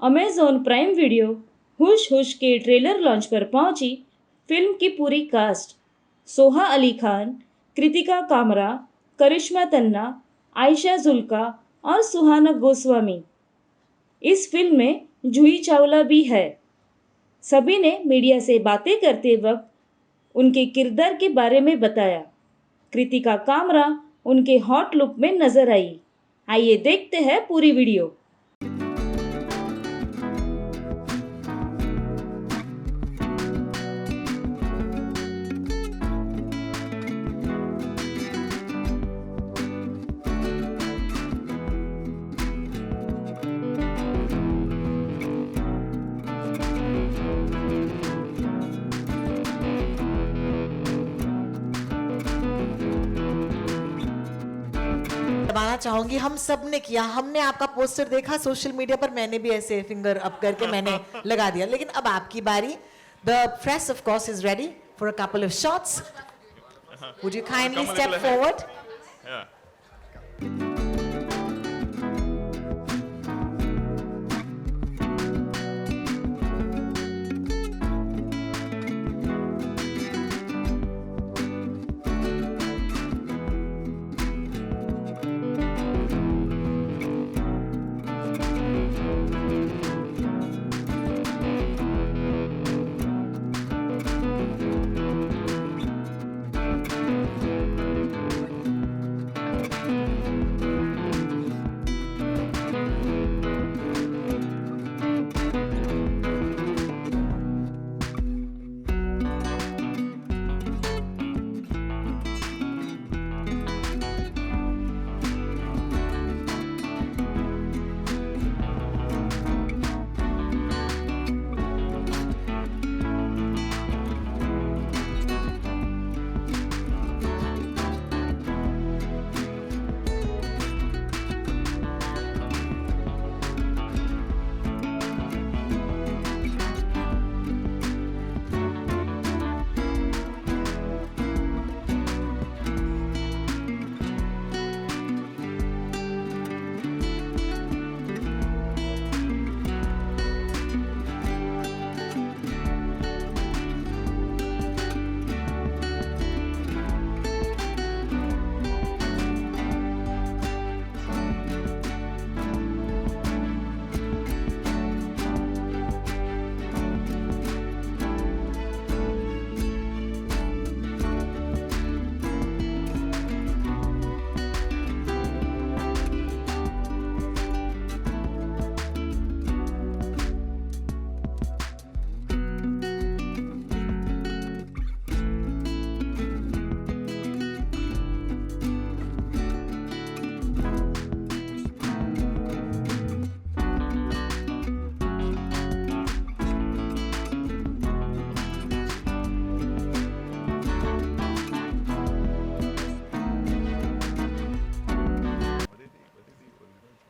Amazon prime video हुश हुश के trailer launch पर पहुंची फिल्म की पूरी कास्ट। सोहा अली खान, कृतिका कामरा, करिश्मा तन्ना, आयशा जुल्का और सुहाना गोस्वामी। इस फिल्म में जूही चावला भी है। सभी ने मीडिया से बातें करते वक्त उनके किरदार के बारे में बताया। कृतिका कामरा उनके हॉट लुक में नजर आई। आइए देखते हैं पूरी वीडियो। बताना चाहूंगी हम सब ने किया, हमने आपका पोस्टर देखा सोशल मीडिया पर, मैंने भी ऐसे फिंगर अप करके मैंने लगा दिया। लेकिन अब आपकी बारी। The press of course is ready for a couple of shots. Would you kindly step forward?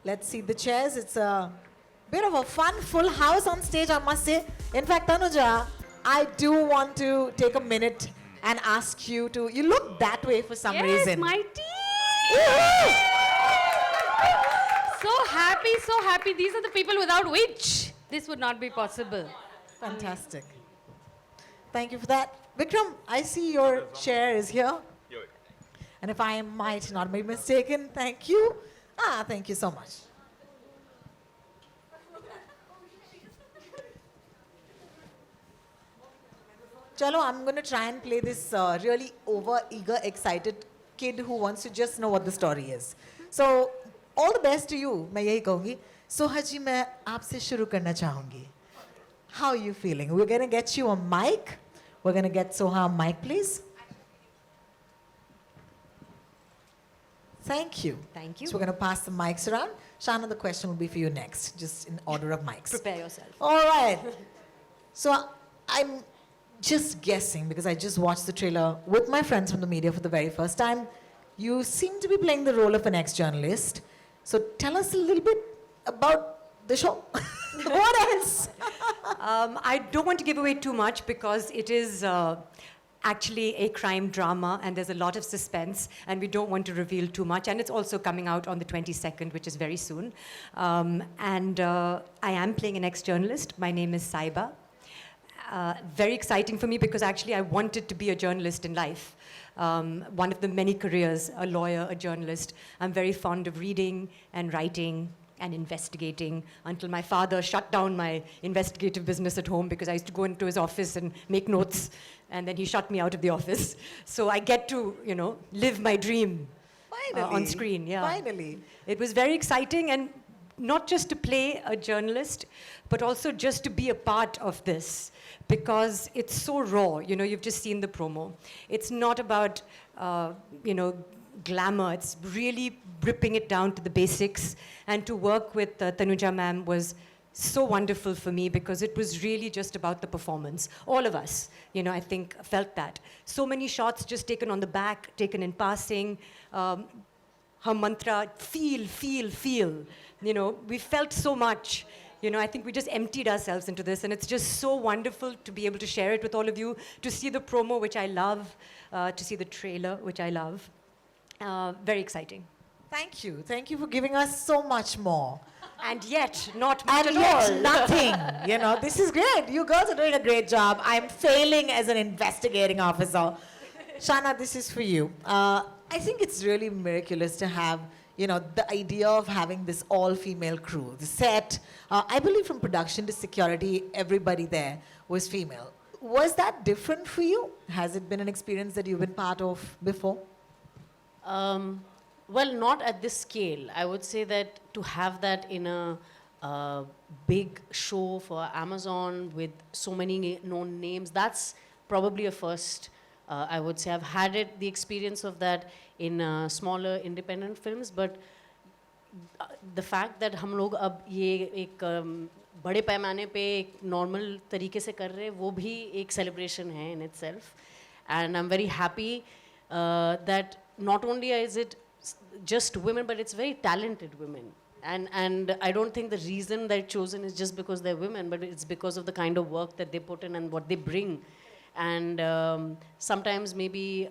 Let's see the chairs. It's a bit of a fun, full house on stage, I must say. In fact, Tanuja, I do want to take a minute and ask you to. You look that way for some reason. Yes, my team! So happy, so happy. These are the people without which this would not be possible. Fantastic. Thank you for that. Vikram, I see your chair is here. And if I might not be mistaken, thank you. Thank you so much. Chalo, I'm going to try and play this really over-eager, excited kid who wants to just know what the story is. So, all the best to you, मैं यही कहूँगी. Soha ji, मैं आपसे शुरू करना चाहूँगी. How are you feeling? We're going to get you a mic. We're going to get Soha a mic, please. Thank you. Thank you. So we're going to pass the mics around. Shahana, the question will be for you next, just in order of mics. Prepare yourself. All right. So I'm just guessing, because I just watched the trailer with my friends from the media for the very first time. You seem to be playing the role of an ex-journalist. So tell us a little bit about the show. What else? I don't want to give away too much because it is actually a crime drama, and there's a lot of suspense, and we don't want to reveal too much. And it's also coming out on the 22nd, which is very soon. I am playing an ex-journalist. My name is Saiba. Very exciting for me because actually I wanted to be a journalist in life. One of the many careers, a lawyer, a journalist. I'm very fond of reading and writing and investigating until my father shut down my investigative business at home because I used to go into his office and make notes, and then he shut me out of the office. So I get to, live my dream on screen. Yeah. Finally. It was very exciting, and not just to play a journalist, but also just to be a part of this because it's so raw. You've just seen the promo. It's not about, glamour. It's really ripping it down to the basics. And to work with Tanuja ma'am was so wonderful for me because it was really just about the performance. All of us, I think, felt that. So many shots just taken on the back, taken in passing. Her mantra, feel, feel, feel. We felt so much. I think we just emptied ourselves into this, and it's just so wonderful to be able to share it with all of you, to see the promo, which I love, to see the trailer, which I love. Very exciting. Thank you. Thank you for giving us so much more. And yet, not much And at yet, all. nothing. This is great. You girls are doing a great job. I'm failing as an investigating officer. Shahana, this is for you. I think it's really miraculous to have, the idea of having this all-female crew. The set, I believe from production to security, everybody there was female. Was that different for you? Has it been an experience that you've been part of before? Well, not at this scale. I would say that to have that in a big show for Amazon with so many known names, that's probably a first. I would say I've had the experience of that in smaller independent films, but the fact that हम लोग अब ये एक बड़े पैमाने पे एक normal तरीके से कर रहे हैं, वो भी एक celebration है in itself, and I'm very happy that not only is it just women, but it's very talented women. And I don't think the reason they're chosen is just because they're women, but it's because of the kind of work that they put in and what they bring. And sometimes maybe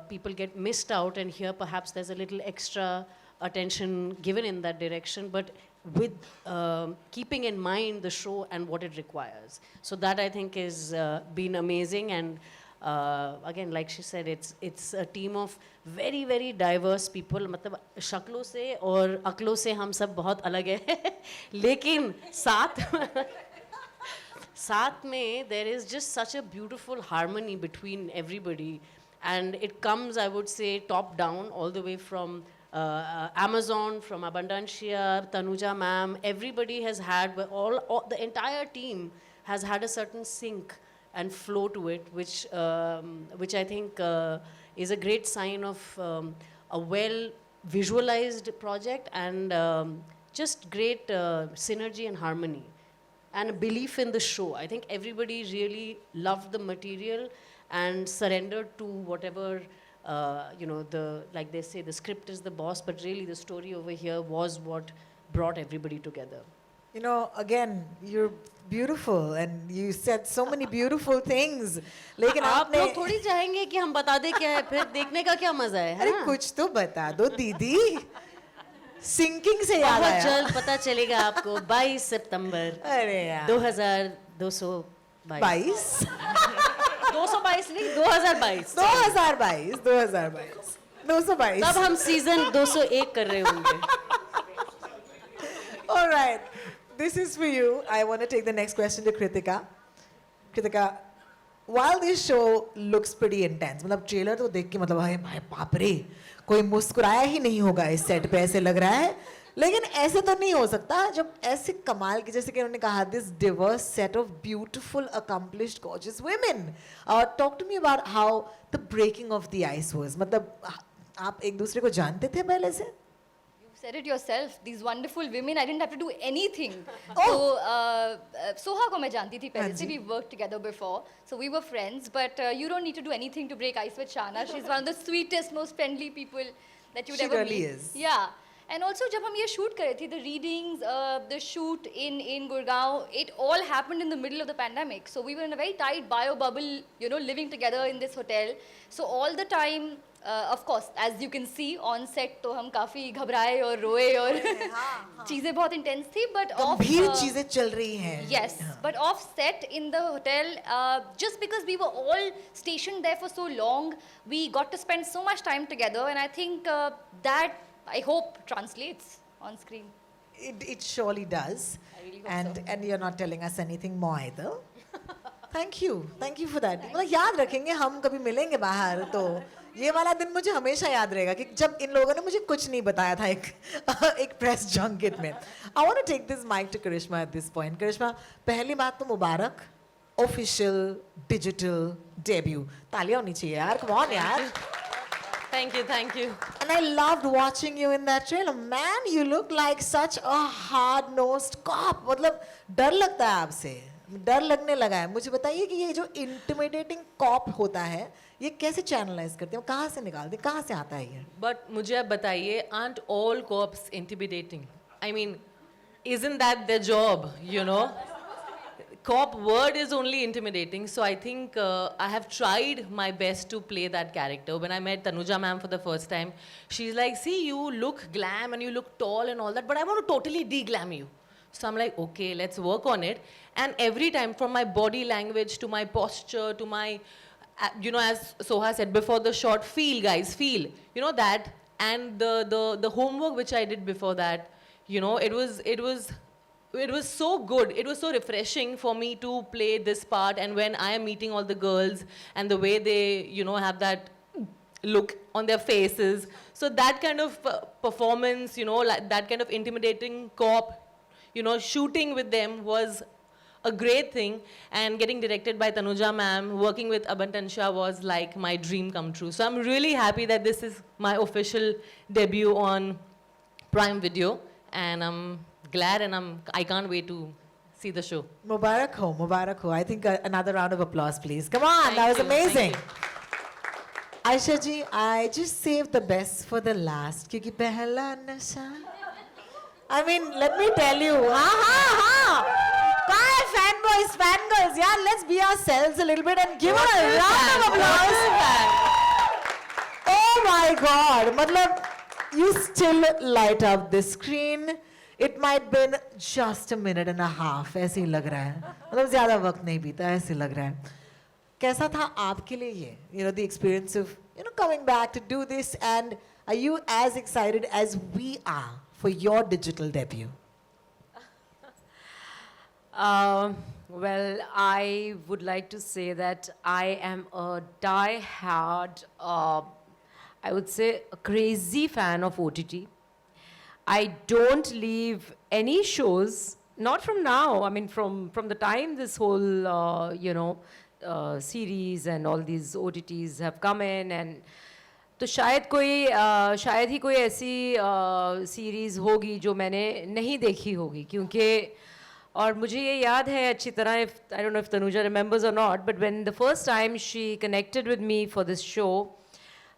people get missed out, and here perhaps there's a little extra attention given in that direction, but with keeping in mind the show and what it requires. So that I think is been amazing. And again, like she said, it's a team of very, very diverse people. मतलब शक्लों से और अक्लों से हम सब बहुत अलग हैं लेकिन साथ में there is just such a beautiful harmony between everybody, and it comes, I would say, top down, all the way from Amazon, from Abundancia, Tanuja ma'am. Everybody has had, the entire team has had a certain sync and flow to it, which I think is a great sign of a well visualized project, and just great synergy and harmony and a belief in the show. I think everybody really loved the material and surrendered to whatever like they say, the script is the boss, but really the story over here was what brought everybody together. Again, you're beautiful and you said so many beautiful things. लेकिन आप आपने लोग थोड़ी चाहेंगे कि हम बता दें क्या है, फिर देखने का क्या मजा है, अरे हाँ? कुछ तो बता दो दीदी. Sinking से याद बहुत आया. जल्द पता चलेगा आपको 22 सितंबर अरे यार. 2222 22 222 नहीं 2022 2022 222 तब हम सीजन 201 कर रहे होंगे. All right, this is for you. I want to take the next question to Kritika. Kritika, while this show looks pretty intense, मतलब ट्रेलर तो देख के मतलब अरे भाई बाप रे, कोई मुस्कुराया ही नहीं होगा इस सेट पे, ऐसे लग रहा है. लेकिन ऐसे तो नहीं हो सकता जब ऐसे कमाल की, जैसे कि उन्होंने कहा, this diverse set of beautiful, accomplished, gorgeous women. Talk to me about how the breaking of the ice was. मतलब आप एक दूसरे को जानते थे पहले से? Said it yourself. These wonderful women, I didn't have to do anything. Oh. So Soha को मैं जानती थी पहले से. हाँ जी. We worked together before, so we were friends. But you don't need to do anything to break ice with Shahana. She's one of the sweetest, most friendly people that you'd She ever really meet. is. Yeah, And also, जब हम ये shoot कर रहे थे, the readings, the shoot in Gurgaon, it all happened in the middle of the pandemic. So we were in a very tight bio bubble, you know, living together in this hotel. So all the time, of course, as you can see on set, तो हम काफी घबराए और रोए और चीजें बहुत intense थी, but गंभीर चीजें चल रही हैं. yes, but off set in the hotel, just because we were all stationed there for so long, we got to spend so much time together, and I think that I hope translates on screen. It surely does. I really hope And so. and you're not telling us anything more either. Thank you for that. मतलब याद रखेंगे हम कभी मिलेंगे बाहर तो ये वाला दिन मुझे हमेशा याद रहेगा कि जब इन लोगों ने मुझे कुछ नहीं बताया था एक प्रेस जंकेट में. I want to take this mic to Karishma at this point. Karishma, पहली बात तो मुबारक, official digital debut. तालियां होनी चाहिए यार, come on यार. Thank you, thank you. And I loved watching you in that trailer. Man, you look like such a hard-nosed cop. मतलब डर लगता है आपसे. डर लगने लगा है. मुझे बताइए कि ये जो intimidating cop होता है, ये कैसे channelize करते हैं? कहाँ से निकालते हैं? कहाँ से आता है ये? But मुझे आप बताइए, aren't all cops intimidating? I mean, isn't that their job, you know? Cop word is only intimidating, so I think I have tried my best to play that character. When I met Tanuja ma'am for the first time, she's like, see, you look glam and you look tall and all that, but I want to totally de-glam you. So I'm like, okay, let's work on it. And every time, from my body language to my posture to my, you know, as Soha said before the shot, feel, guys, feel. You know that, and the homework which I did before that, you know, it was so good. It was so refreshing for me to play this part. And when I am meeting all the girls and the way they, you know, have that look on their faces. So that kind of performance, you know, like that kind of intimidating cop, you know, shooting with them was a great thing. And getting directed by Tanuja ma'am, working with Abantansha was like my dream come true. So I'm really happy that this is my official debut on Prime Video. And I'm glad and I can't wait to see the show. Mubarak ho, Mubarak ho. I think another round of applause, please. Come on, that was you, thank amazing. you. Ayesha ji, I just saved the best for the last. Kyunki pehla nasha. I mean, let me tell you. Bye, fanboys, fangirls. Yeah, let's be ourselves a little bit and give her a round of applause. Oh my God. Matlab, you still light up the screen. It might been just a minute and a half. ऐसे ही लग रहा है. मतलब ज़्यादा वक्त नहीं बीता, ऐसे लग रहा है. कैसा था आपके लिए ये? You know, the experience of, you know, coming back to do this, and are you as excited as we are for your digital debut? Well, I would like to say that I am a die-hard, I would say a crazy fan of OTT. I don't leave any shows, not from now, I mean from the time this whole, you know, series and all these OTTs have come in, and तो शायद ही कोई ऐसी series होगी जो मैंने नहीं देखी होगी, क्योंकि और मुझे ये याद है अच्छी तरह, I don't know if Tanuja remembers or not, but when the first time she connected with me for this show,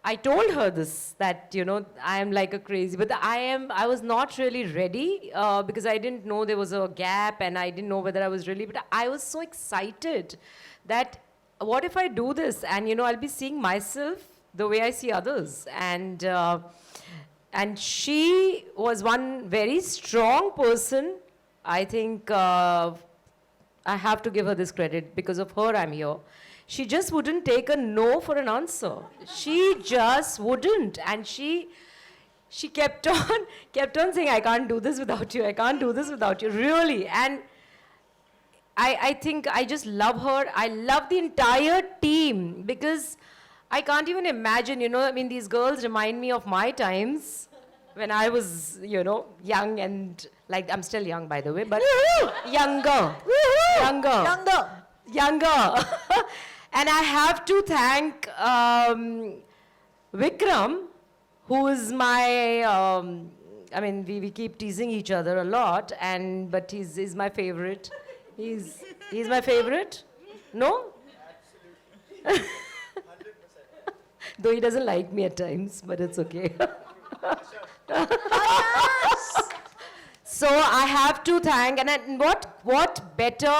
I told her this, that, you know, I am like a crazy, but I was not really ready because I didn't know there was a gap and I didn't know whether I was really, but I was so excited that what if I do this and, you know, I'll be seeing myself the way I see others. And she was one very strong person. I think I have to give her this credit. Because of her, I'm here. She just wouldn't take a no for an answer. She just wouldn't. And she kept on saying, I can't do this without you. I can't do this without you. Really. And I think I just love her. I love the entire team because I can't even imagine, you know, I mean, these girls remind me of my times when I was, you know, young and, like, I'm still young, by the way, but younger. And I have to thank Vikram, who is my, I mean, we keep teasing each other a lot, but he's my favorite. He's my favorite? No? Though he doesn't like me at times, but it's okay. So I have to thank, and what better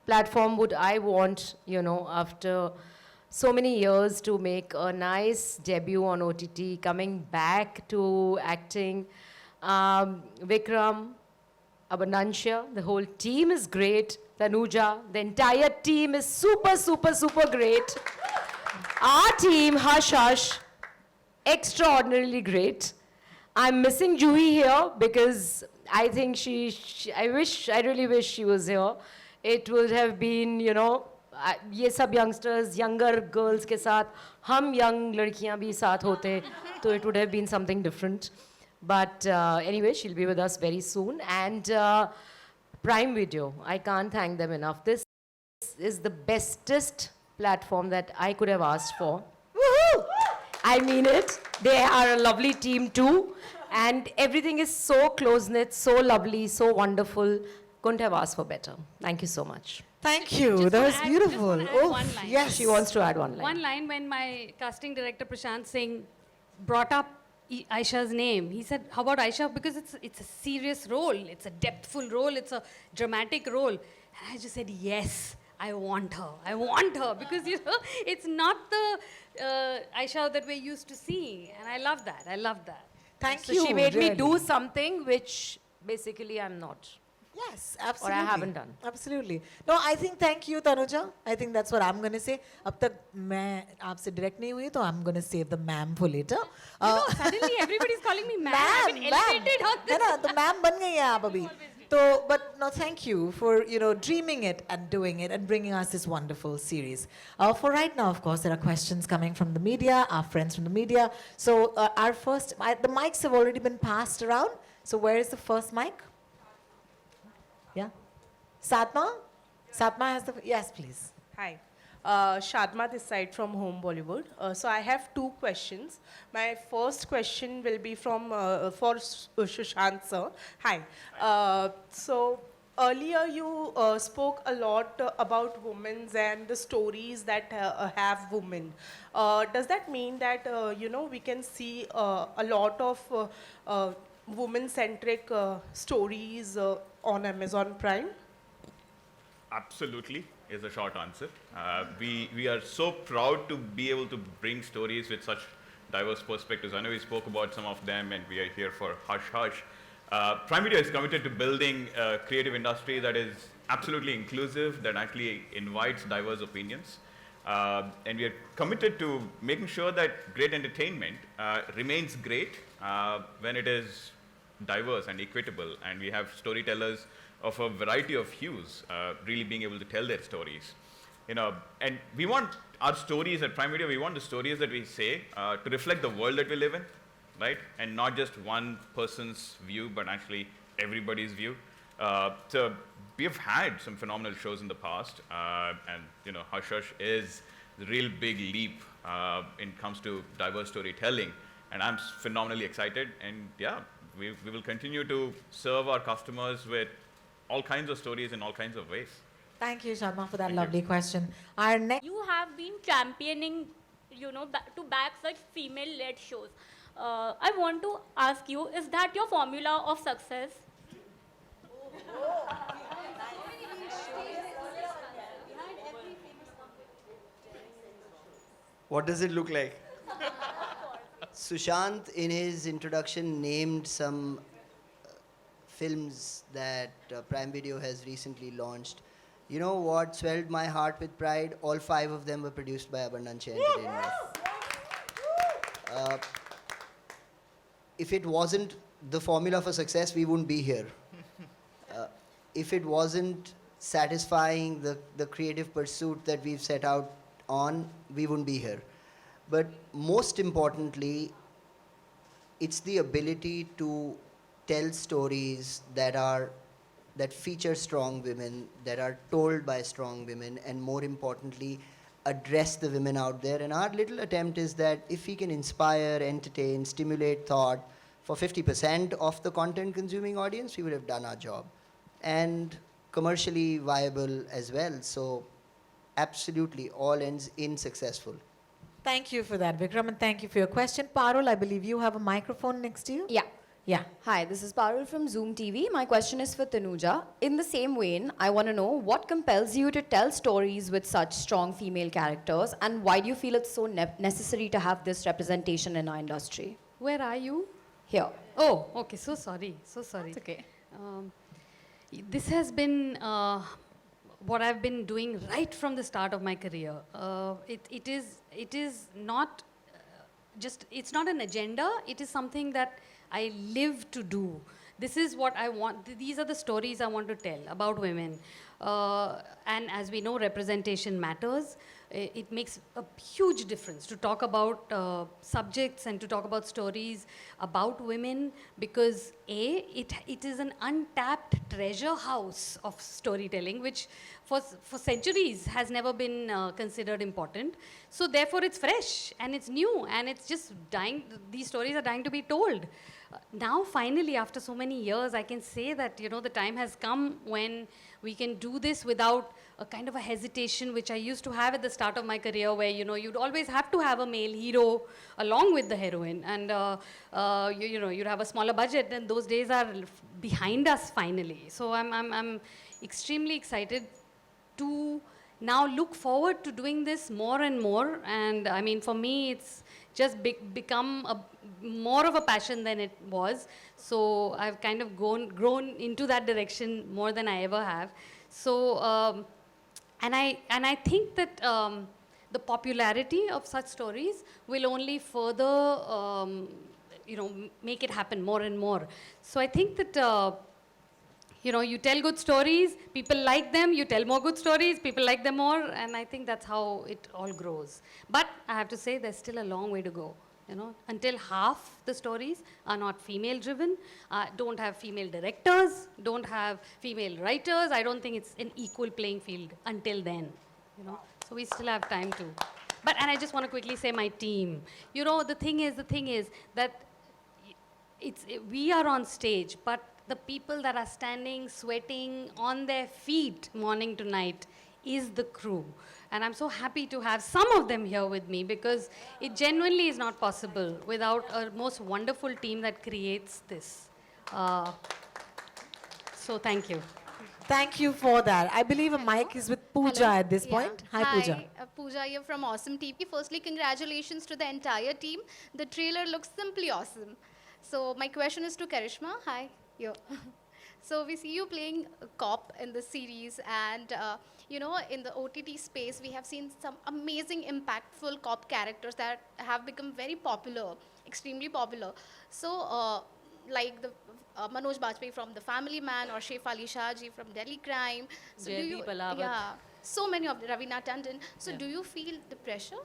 platform would I want, after so many years to make a nice debut on OTT, coming back to acting. Vikram, Abundancia, the whole team is great. Tanuja, the entire team is super, super, super great. Our team, Hush Hush, extraordinarily great. I'm missing Juhi here because I think I really wish she was here. It would have been, ये सब youngsters, younger girls के साथ, हम young लड़कियां भी साथ होते, तो it would have been something different. But anyway, she'll be with us very soon. And Prime Video, I can't thank them enough. This is the bestest platform that I could have asked for. Woohoo! I mean it. They are a lovely team too. And everything is so close-knit, so lovely, so wonderful. Couldn't have asked for better. Thank you so much. Thank you. Just That wanna was add- beautiful. just wanna add Oh, one line. yes. She wants to add one line. One line when my casting director Prashant Singh brought up Ayesha's name. He said, "How about Ayesha? Because it's a serious role. It's a depthful role. It's a dramatic role." And I just said, "Yes, I want her. I want her because it's not the Ayesha that we're used to seeing, and I love that. I love that." Thank So you. she made me really. do something which basically I'm not. Yes, absolutely. haven't done. Absolutely. No, I think thank you, Tanuja. I think that's what I'm going to say. अब तक मैं आपसे direct नहीं हुई, तो I'm going to save the ma'am for later. Suddenly everybody's calling me ma'am. I've been elevated on this. है ना, तो ma'am बन गई हैं आप अभी. So, but no, thank you for dreaming it and doing it and bringing us this wonderful series. For right now, of course, there are questions coming from the media, our friends from the media. So our first, the mics have already been passed around. So where is the first mic? Yeah, Satma. Satma has the yes, please. Hi. Shadma this side from Home Bollywood. So I have two questions. My first question will be from for Sushant sir. Hi. So earlier you spoke a lot about women and the stories that have women. Does that mean that we can see a lot of women-centric stories on Amazon Prime? Absolutely is a short answer. We are so proud to be able to bring stories with such diverse perspectives. I know we spoke about some of them and we are here for Hush Hush. Prime Video is committed to building a creative industry that is absolutely inclusive, that actually invites diverse opinions. And we are committed to making sure that great entertainment remains great when it is diverse and equitable, and we have storytellers of a variety of hues really being able to tell their stories. And we want our stories at Prime Video, we want the stories that we say to reflect the world that we live in, right? And not just one person's view, but actually everybody's view. So we've had some phenomenal shows in the past, and Hush Hush is the real big leap when it comes to diverse storytelling, and I'm phenomenally excited. And yeah, we will continue to serve our customers with all kinds of stories in all kinds of ways. Thank you, Sharma, for that lovely question. Our next. You have been championing, to back such female-led shows. I want to ask you, is that your formula of success? What does it look like? Sushant, in his introduction, named some films that Prime Video has recently launched. You know what swelled my heart with pride? All 5 of them were produced by Abundancia Entertainment. If it wasn't the formula for success, we wouldn't be here. If it wasn't satisfying the creative pursuit that we've set out on, we wouldn't be here. But most importantly, it's the ability to tell stories that feature strong women, that are told by strong women, and more importantly, address the women out there. And our little attempt is that if we can inspire, entertain, stimulate thought for 50% of the content consuming audience, we would have done our job. And commercially viable as well. So absolutely, all ends in successful. Thank you for that, Vikram, and thank you for your question. Parul, I believe you have a microphone next to you. Yeah. Yeah. Hi, this is Parul from Zoom TV. My question is for Tanuja. In the same vein, I want to know what compels you to tell stories with such strong female characters, and why do you feel it's so necessary to have this representation in our industry? Where are you? Here. Oh, okay. So sorry. So sorry. It's okay. This has been what I've been doing right from the start of my career. It is not just, it's not an agenda. It is something that I live to do. This is what I want. These are the stories I want to tell about women. And as we know, representation matters. It makes a huge difference to talk about subjects and to talk about stories about women, because it is an untapped treasure house of storytelling, which for centuries has never been considered important. So therefore it's fresh and it's new and it's just dying, these stories are dying to be told. Now finally, after so many years, I can say that, you know, the time has come when we can do this without a kind of a hesitation which I used to have at the start of my career, where, you know, you'd always have to have a male hero along with the heroine, and you know, you'd have a smaller budget, and those days are behind us finally. So I'm extremely excited to now look forward to doing this more and more. And I mean, for me, it's just become more of a passion than it was. So I've kind of grown into that direction more than I ever have. So, and I think that the popularity of such stories will only further, you know, make it happen more and more. So I think that, you know, you tell good stories, people like them, you tell more good stories, people like them more, and I think that's how it all grows. But I have to say, there's still a long way to go. You know, until half the stories are not female driven, don't have female directors, don't have female writers, I don't think it's an equal playing field until then, you know. So we still have time to. But, and I just want to quickly say my team. You know, the thing is that we are on stage, but the people that are standing, sweating on their feet morning to night is the crew. And I'm so happy to have some of them here with me, because it genuinely is not possible without a most wonderful team that creates this. So thank you. Thank you for that. I believe a mic is with Pooja at this point. Hi, Pooja. Pooja here from Awesome TV. Firstly, congratulations to the entire team. The trailer looks simply awesome. So my question is to Karishma. Hi. Yo. So we see you playing a cop in the series, and you know, in the OTT space, we have seen some amazing, impactful cop characters that have become very popular, extremely popular. So, like the Manoj Bajpayee from The Family Man, or Saif Ali Shah ji from Delhi Crime. So Jaideep Alawat. yeah, so many of the Ravina Tandon. So do you feel the pressure?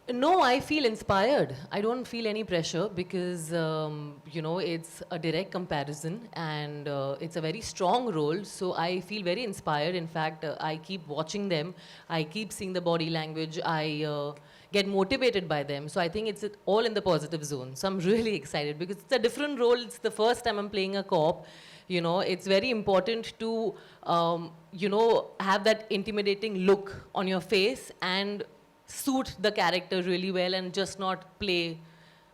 No, I feel inspired. I don't feel any pressure because, you know, it's a direct comparison and it's a very strong role. So I feel very inspired. In fact, I keep watching them. I keep seeing the body language. I get motivated by them. So I think it's all in the positive zone. So I'm really excited because it's a different role. It's the first time I'm playing a cop. You know, it's very important to, you know, have that intimidating look on your face and suit the character really well and just not play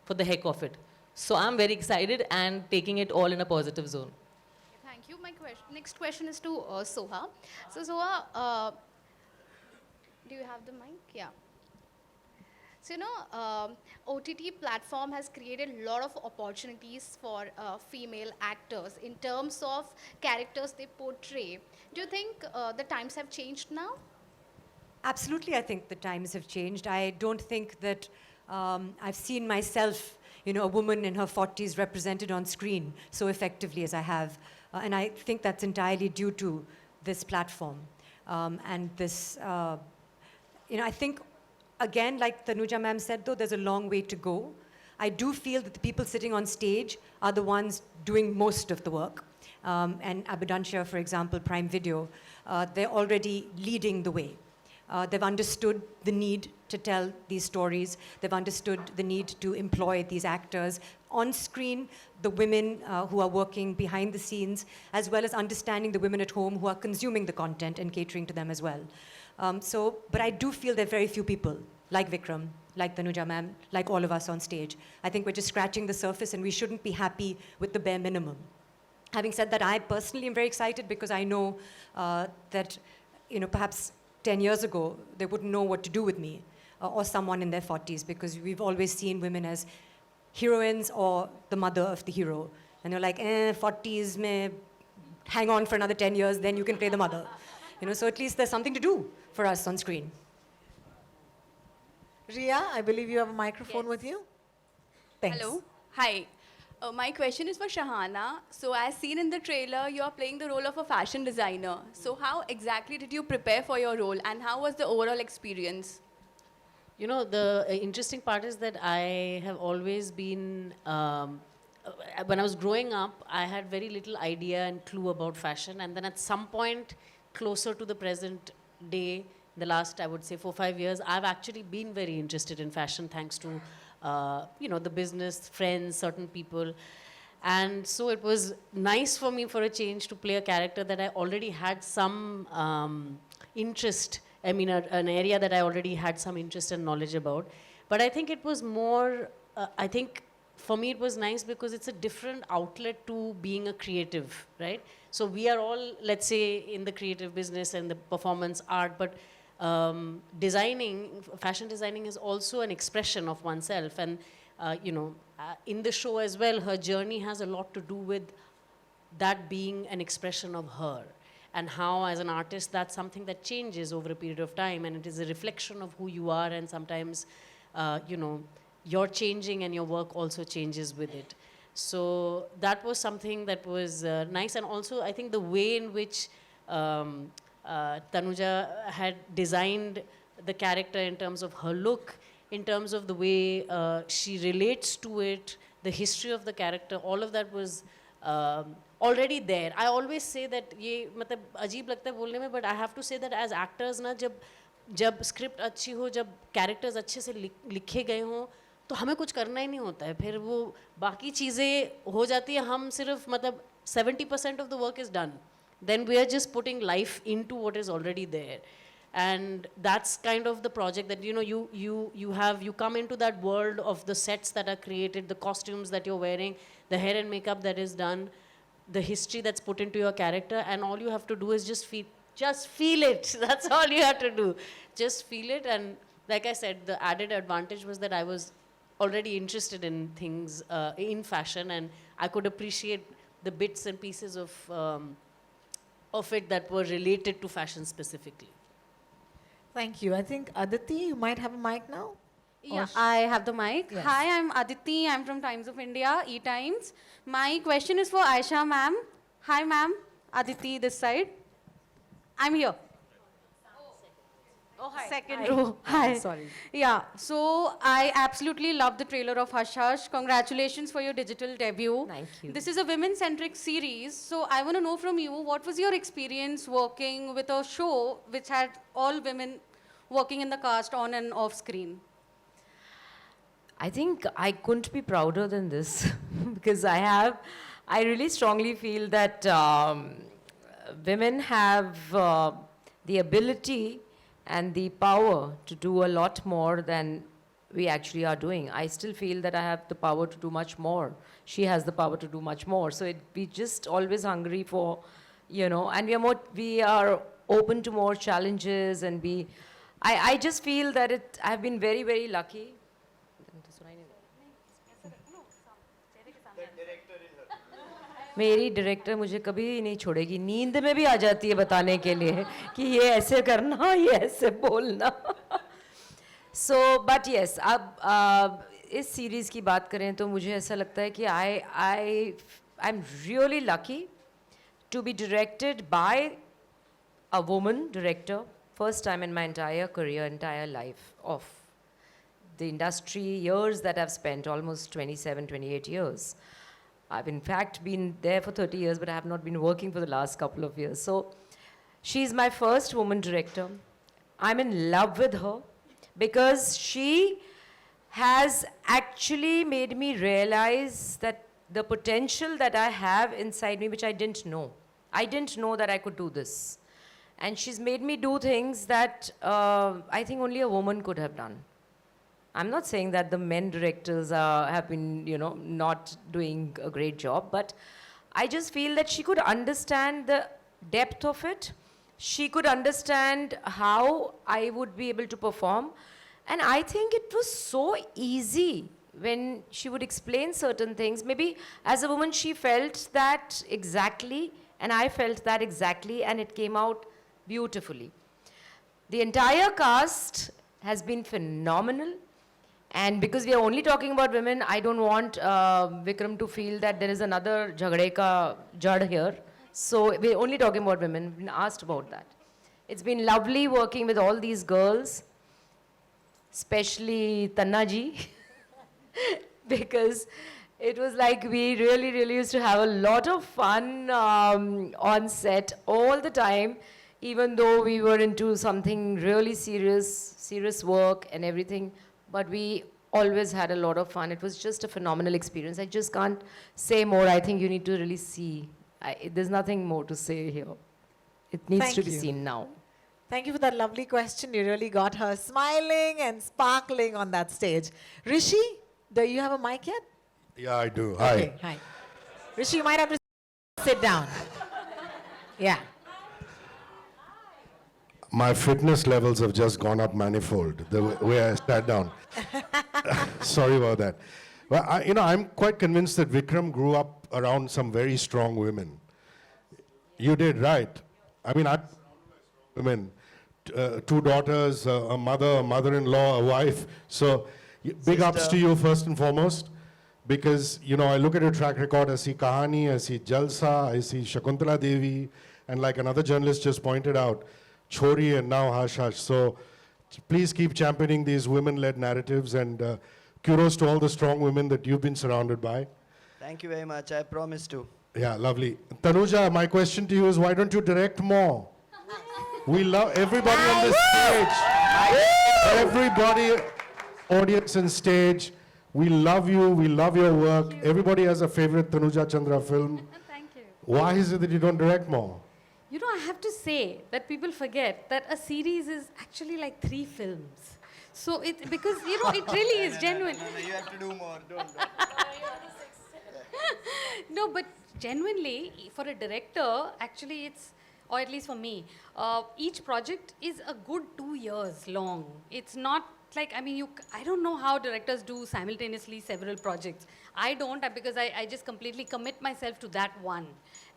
for the heck of it. So I'm very excited and taking it all in a positive zone. Thank you. My next question is to Soha. So Soha, do you have the mic? Yeah. So, you know, OTT platform has created a lot of opportunities for female actors in terms of characters they portray. Do you think the times have changed now? Absolutely, I think the times have changed. I don't think that I've seen myself, you know, a woman in her 40s represented on screen so effectively as I have. And I think that's entirely due to this platform. And this, you know, I think, again, like Tanuja ma'am said, though, there's a long way to go. I do feel that the people sitting on stage are the ones doing most of the work. And Abundancia, for example, Prime Video, they're already leading the way. They've understood the need to tell these stories. They've understood the need to employ these actors on screen, the women who are working behind the scenes, as well as understanding the women at home who are consuming the content and catering to them as well. But I do feel there are very few people like Vikram, like Tanuja ma'am, like all of us on stage. I think we're just scratching the surface and we shouldn't be happy with the bare minimum. Having said that, I personally am very excited because I know that, perhaps 10 years ago, they wouldn't know what to do with me or someone in their 40s, because we've always seen women as heroines or the mother of the hero. And you're like, 40s, mein, hang on for another 10 years, then you can play the mother. So at least there's something to do for us on screen. Ria, I believe you have a microphone with you. Thanks. Hello. Hi. My question is for Shahana. So as seen in the trailer, you are playing the role of a fashion designer. So how exactly did you prepare for your role and how was the overall experience? The interesting part is that I have always been, when I was growing up, I had very little idea and clue about fashion. And then at some point, closer to the present day, the last, I would say, 4-5 years, I've actually been very interested in fashion thanks to, the business, friends, certain people. And so it was nice for me for a change to play a character that I already had some interest, an area that I already had some interest and knowledge about. But I think it was more, for me it was nice because it's a different outlet to being a creative, right? So we are all, let's say, in the creative business and the performance art, but fashion designing is also an expression of oneself. And, in the show as well, her journey has a lot to do with that being an expression of her. And how, as an artist, that's something that changes over a period of time. And it is a reflection of who you are. And sometimes, you're changing and your work also changes with it. So that was something that was nice. And also, I think the way in which Tanuja had designed the character in terms of her look, in terms of the way she relates to it, the history of the character, all of that was already there. I always say that ये मतलब अजीब लगता है बोलने में, but I have to say that as actors ना जब script अच्छी हो, जब characters अच्छे से लिखे गए हों, तो हमें कुछ करना ही नहीं होता है. फिर वो बाकी चीज़ें हो जाती है, हम सिर्फ मतलब 70% of the work is done. Then we are just putting life into what is already there. And that's kind of the project that, you come into that world of the sets that are created, the costumes that you're wearing, the hair and makeup that is done, the history that's put into your character, and all you have to do is just feel it. That's all you have to do. Just feel it. And like I said, the added advantage was that I was already interested in things, in fashion, and I could appreciate the bits and pieces of it that were related to fashion specifically. Thank you. I think Aditi, you might have a mic now. Yeah, I have the mic. Yes. Hi, I'm Aditi. I'm from Times of India, E-Times. My question is for Ayesha ma'am. Hi ma'am, Aditi this side. I'm here. Oh, hi. Second row. Hi. Sorry. Yeah, so I absolutely love the trailer of Hush Hush. Congratulations for your digital debut. Thank you. This is a women-centric series, so I want to know from you, what was your experience working with a show which had all women working in the cast on and off screen? I think I couldn't be prouder than this because I really strongly feel that women have the ability and the power to do a lot more than we actually are doing. I still feel that I have the power to do much more. She has the power to do much more. So we just always hungry for, and we are open to more challenges, and I just feel that I've been very, very lucky. मेरी director मुझे कभी नहीं छोड़ेगी, नींद में भी आ जाती है बताने के लिए कि ये ऐसे करना, ये ऐसे बोलना. So, but yes, अब इस सीरीज़ की बात करें तो मुझे ऐसा लगता है कि I'm really lucky to be directed by a woman director, first time in my entire career, entire life of the industry, years that I've spent, almost 27, 28 years. I've in fact been there for 30 years, but I have not been working for the last couple of years. So she's my first woman director. I'm in love with her because she has actually made me realize that the potential that I have inside me, which I didn't know. I didn't know that I could do this. And she's made me do things that I think only a woman could have done. I'm not saying that the men directors have been, not doing a great job, but I just feel that she could understand the depth of it. She could understand how I would be able to perform. And I think it was so easy when she would explain certain things. Maybe as a woman, she felt that exactly, and I felt that exactly, and it came out beautifully. The entire cast has been phenomenal. And because we are only talking about women, I don't want Vikram to feel that there is another jhagde ka jad here. So we're only talking about women. We've been asked about that. It's been lovely working with all these girls, especially Tanna ji, because it was like we really, really used to have a lot of fun on set all the time, even though we were into something really serious work and everything. But we always had a lot of fun. It was just a phenomenal experience. I just can't say more. I think you need to really see. There's nothing more to say here. It needs Thank to be you. seen now. Thank you for that lovely question. You really got her smiling and sparkling on that stage. Rishi, do you have a mic yet? Yeah, I do. Hi. Okay, hi. Rishi, you might have to sit down. Yeah. My fitness levels have just gone up manifold, the way I sat down. Sorry about that. Well, I'm quite convinced that Vikram grew up around some very strong women. You did, right? I mean, women, two daughters, a mother, a mother-in-law, a wife. So big ups to you first and foremost. Because, I look at your track record, I see Kahani, I see Jalsa, I see Shakuntala Devi, and like another journalist just pointed out, Chori and now Hush Hush. So please keep championing these women-led narratives, and kudos to all the strong women that you've been surrounded by. Thank you very much. I promise to. Yeah, lovely. Tanuja, my question to you is, why don't you direct more? We love everybody on this stage. Everybody, audience and stage. We love you. We love your work. Everybody has a favorite Tanuja Chandra film. Thank you. Why is it that you don't direct more? I have to say that people forget that a series is actually like 3 films. So because it really is genuine. No, you have to do more. Don't. No, but genuinely, for a director, actually it's, or at least for me, each project is a good 2 years long. It's not like, I don't know how directors do simultaneously several projects. I don't, because I just completely commit myself to that one.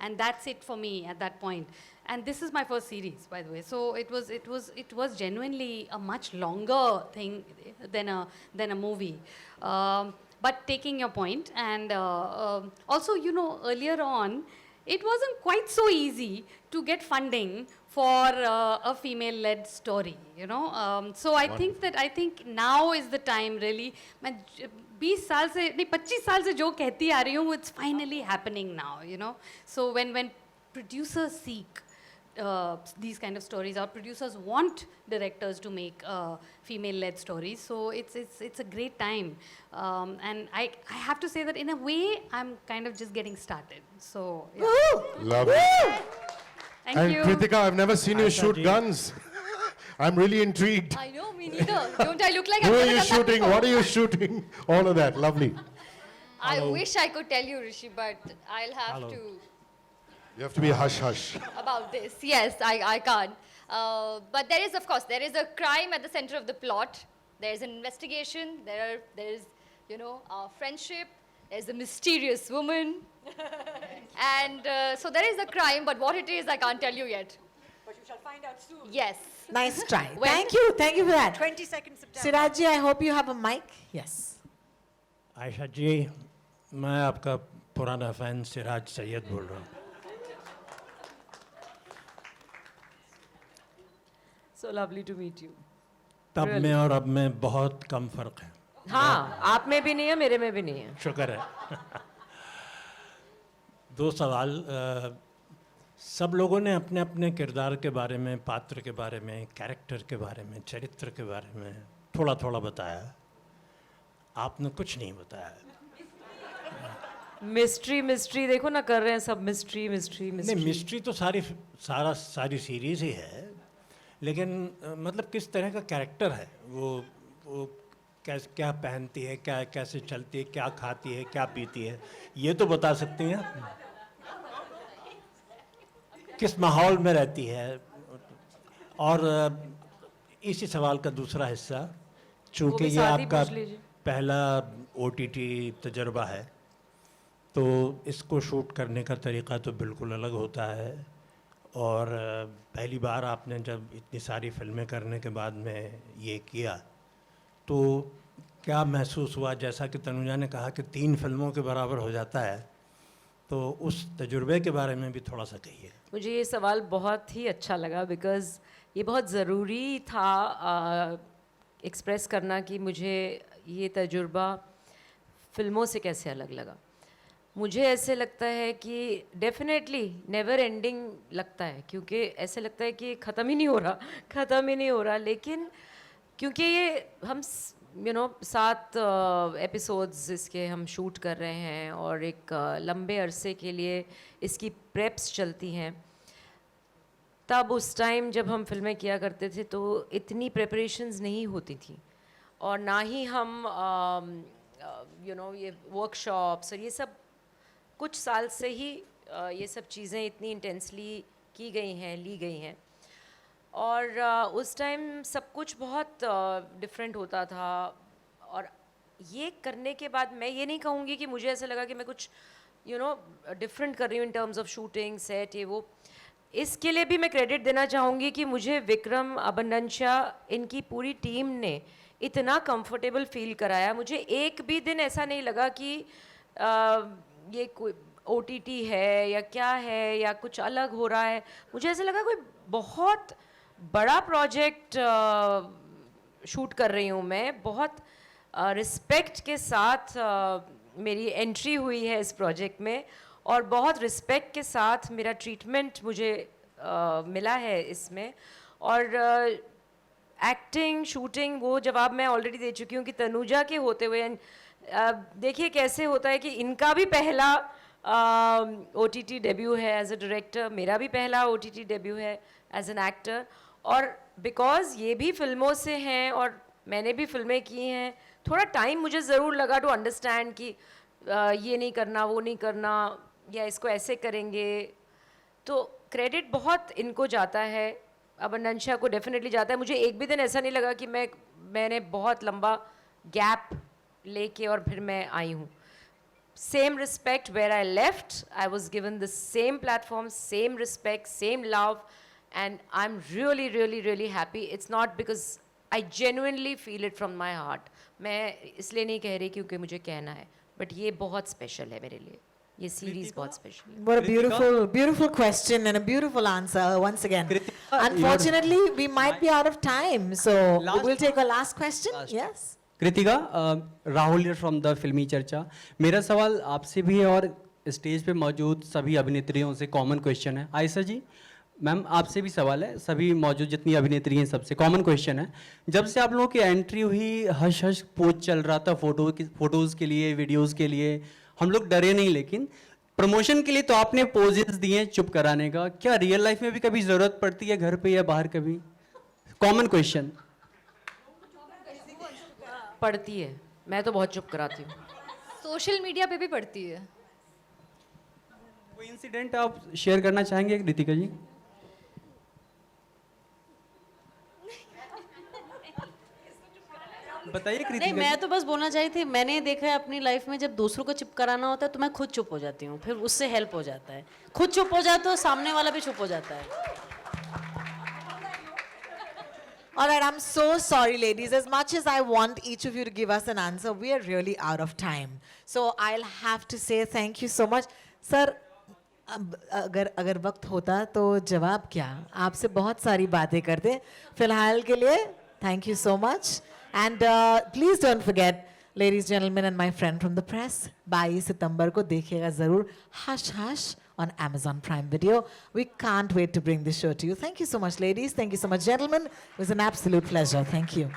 And that's it for me at that point. And this is my first series, by the way. So it was genuinely a much longer thing than a movie. But taking your point, and also, earlier on, it wasn't quite so easy to get funding for a female-led story, So I think now is the time, really. मैं 20 साल से नहीं 25 साल से जो कहती आ रही हूँ, it's finally happening now, So when producers seek these kind of stories, or producers want directors to make female-led stories, so it's a great time, and I have to say that in a way I'm kind of just getting started. So yeah. Love it. Thank you. And Kritika, I've never seen you shoot guns. I'm really intrigued. I know, me neither. Don't I look like Who I've are never you done that shooting? before? What are you shooting? All of that. Lovely. I wish I could tell you, Rishi, but I'll have to You have to be hush hush. about this. Yes, I can't. But there is, of course, there is a crime at the center of the plot. There's an investigation. There's friendship. There's a mysterious woman. And so there is a crime, but what it is, I can't tell you yet. But you shall find out soon. Yes. Nice try. When- Thank you for that. 22nd September. Sirajji, I hope you have a mic. Yes. Ayesha जी, मैं आपका पुराना fan Siraj Syed बोल रहा हूँ. So lovely to meet you. तब Really? में और अब में बहुत कम फर्क है. हाँ, आप में भी नहीं है, मेरे में भी नहीं है. शुक्र है. 2 सवाल. सब लोगों ने अपने अपने किरदार के बारे में, पात्र के बारे में, कैरेक्टर के बारे में, चरित्र के बारे में थोड़ा थोड़ा बताया. आपने कुछ नहीं बताया. मिस्ट्री देखो ना, कर रहे हैं सब मिस्ट्री. नहीं, मिस्ट्री तो सारी सीरीज ही है, लेकिन मतलब किस तरह का कैरेक्टर है वो क्या पहनती है, क्या कैसे चलती है, क्या खाती है, क्या पीती है, ये तो बता सकती हैं आप? किस माहौल में रहती है? और इसी सवाल का दूसरा हिस्सा, चूँकि ये आपका पहला OTT तजर्बा है, तो इसको शूट करने का तरीक़ा तो बिल्कुल अलग होता है। और पहली बार आपने जब इतनी सारी फिल्में करने के बाद में ये किया, तो क्या महसूस हुआ? जैसा कि तनुजा ने कहा कि 3 फिल्मों के बराबर हो जाता है, तो उस तजुर्बे के बारे में भी थोड़ा सा कहिए। मुझे ये सवाल बहुत ही अच्छा लगा, बिकॉज़ ये बहुत ज़रूरी था एक्सप्रेस करना कि मुझे ये तजुर्बा फ़िल्मों से कैसे अलग लगा। मुझे ऐसे लगता है कि डेफिनेटली नेवर एंडिंग लगता है, क्योंकि ऐसे लगता है कि ख़त्म ही नहीं हो रहा, ख़त्म ही नहीं हो रहा। लेकिन क्योंकि ये हम 7 एपिसोड्स इसके हम शूट कर रहे हैं और एक लंबे अरसे के लिए इसकी प्रेप्स चलती हैं, तब उस टाइम जब हम फिल्में किया करते थे तो इतनी प्रेपरेशंस नहीं होती थी, और ना ही हम ये वर्कशॉप्स और ये सब कुछ साल से ही ये सब चीज़ें इतनी इंटेंसली की गई हैं, ली गई हैं। और उस टाइम सब कुछ बहुत डिफरेंट होता था। और ये करने के बाद मैं ये नहीं कहूँगी कि मुझे ऐसा लगा कि मैं कुछ डिफरेंट कर रही हूँ in terms of shooting, set, ये वो। इसके लिए भी मैं क्रेडिट देना चाहूँगी कि मुझे विक्रम, अबंडंशा, इनकी पूरी टीम ने इतना कंफर्टेबल फील कराया। मुझे एक भी दिन ऐसा नहीं लगा कि ये कोई OTT है या क्या है या कुछ अलग हो रहा है। मुझे ऐसा लगा कोई बहुत बड़ा प्रोजेक्ट शूट कर रही हूँ मैं। बहुत रिस्पेक्ट के साथ मेरी एंट्री हुई है इस प्रोजेक्ट में, और बहुत रिस्पेक्ट के साथ मेरा ट्रीटमेंट मुझे मिला है इसमें। और एक्टिंग, शूटिंग, वो जवाब मैं ऑलरेडी दे चुकी हूँ कि तनुजा के होते हुए देखिए कैसे होता है कि इनका भी पहला OTT डेब्यू है एज अ डायरेक्टर, मेरा भी पहला OTT डेब्यू है एज एन एक्टर। और बिकॉज़ ये भी फिल्मों से हैं और मैंने भी फिल्में की हैं, थोड़ा टाइम मुझे ज़रूर लगा टू अंडरस्टैंड कि ये नहीं करना, वो नहीं करना, या इसको ऐसे करेंगे। तो क्रेडिट बहुत इनको जाता है, अबंडंशा को डेफिनेटली जाता है। मुझे एक भी दिन ऐसा नहीं लगा कि मैंने बहुत लंबा गैप लेके और फिर मैं आई हूँ। Same respect where I left, I was given the same platform, same respect, same love, and I'm really, really, really happy. It's not because I genuinely feel it from my heart. मैं इसलिए नहीं कह रही क्योंकि मुझे कहना है, but ये बहुत special है मेरे लिए। ये series बहुत special है। What a beautiful, beautiful question and a beautiful answer once again. Unfortunately, we might be out of time, so we'll take a last question. Yes. Kritika, Rahul from the फिल्मी चर्चा। मेरा सवाल आपसे भी है और स्टेज पे मौजूद सभी अभिनेत्रियों से कॉमन क्वेश्चन है। आयशा जी, मैम आपसे भी सवाल है, सभी मौजूद जितनी अभिनेत्री हैं सबसे कॉमन क्वेश्चन है। जब से आप लोगों की एंट्री हुई, हश हश पोज चल रहा था फोटोज़ के लिए, वीडियोज़ के लिए, हम लोग डरे नहीं, लेकिन प्रमोशन के लिए तो आपने पोजेस दिए चुप कराने का। क्या रियल लाइफ में भी कभी ज़रूरत पड़ती है, घर पे या बाहर कभी? Common question. पड़ती है, मैं तो बहुत चुप कराती हूँ। सोशल मीडिया पे भी पड़ती है। कोई इंसिडेंट आप शेयर करना चाहेंगे कृतिका जी? बताइए कृतिका। नहीं, मैं तो बस बोलना चाही थी, मैंने देखा है अपनी लाइफ में जब दूसरों को चुप कराना होता है तो मैं खुद चुप हो जाती हूँ, फिर उससे हेल्प हो जाता है। खुद चुप हो जाए तो सामने वाला भी चुप हो जाता है। All right, I'm so sorry, ladies. As much as I want each of you to give us an answer, we are really out of time. So I'll have to say thank you so much. Sir, अगर वक्त होता तो जवाब क्या? आपसे बहुत सारी बातें करते। फिलहाल के लिए thank you so much. And please don't forget, ladies, gentlemen, and my friend from the press, 22 सितंबर को देखिएगा ज़रूर Hush Hush on Amazon Prime Video. We can't wait to bring this show to you. Thank you so much, ladies. Thank you so much, gentlemen. It was an absolute pleasure. Thank you.